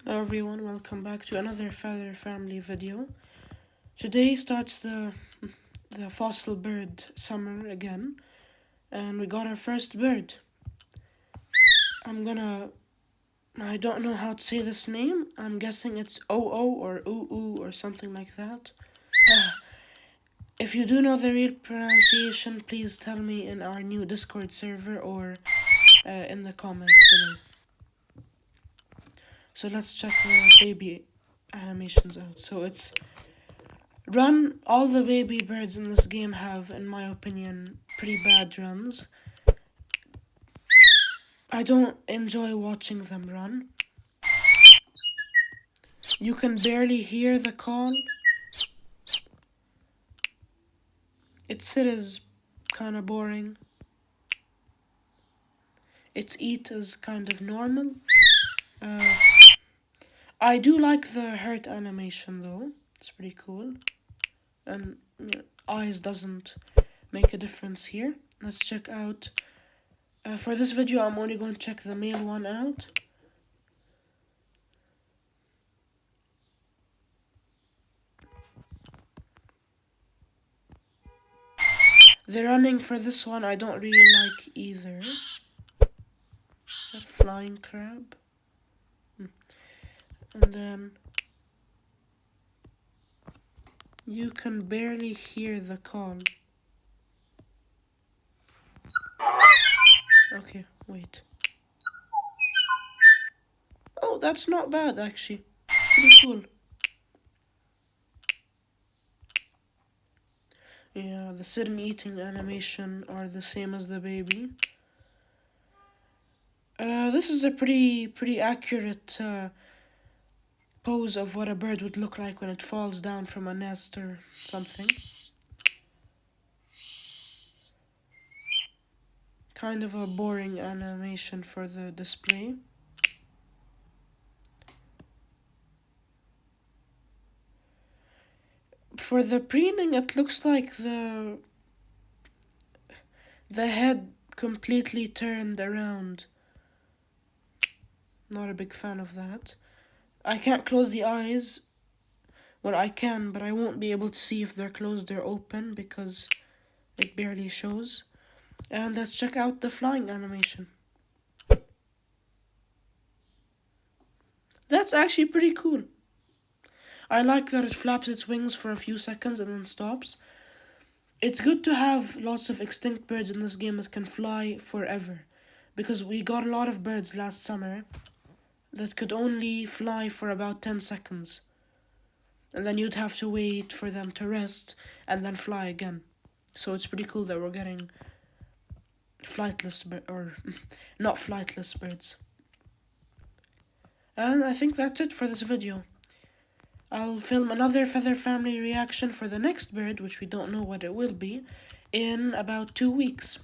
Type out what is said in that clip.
Hello everyone, welcome back to another Feather Family video. Today starts the fossil bird summer again, and we got our first bird. I don't know how to say this name. I'm guessing it's O-O or Oo or something like that. If you do know the real pronunciation, please tell me in our new Discord server or in the comments below. So let's check the baby animations out. So it's run. All the baby birds in this game have, in my opinion, pretty bad runs. I don't enjoy watching them run. You can barely hear the call. Its sit is kinda boring. Its eat is kind of normal. I do like the hurt animation though. It's pretty cool. And eyes doesn't make a difference here. Let's check out. For this video, I'm only going to check the male one out. The running for this one I don't really like either. That flying crab. And then you can barely hear the call. Okay, wait. Oh, that's not bad actually. Pretty cool. Yeah, the sitting eating animation are the same as the baby. This is a pretty accurate pose of what a bird would look like when it falls down from a nest or something. Kind of a boring animation for the display. For the preening, it looks like the head completely turned around. Not a big fan of that. I can't close the eyes. Well, I can, but I won't be able to see if they're closed or open because it barely shows. And let's check out the flying animation. That's actually pretty cool. I like that it flaps its wings for a few seconds and then stops. It's good to have lots of extinct birds in this game that can fly forever, because we got a lot of birds last summer that could only fly for about 10 seconds. And then you'd have to wait for them to rest and then fly again. So it's pretty cool that we're getting flightless not flightless birds. And I think that's it for this video. I'll film another Feather Family reaction for the next bird, which we don't know what it will be, in about 2 weeks.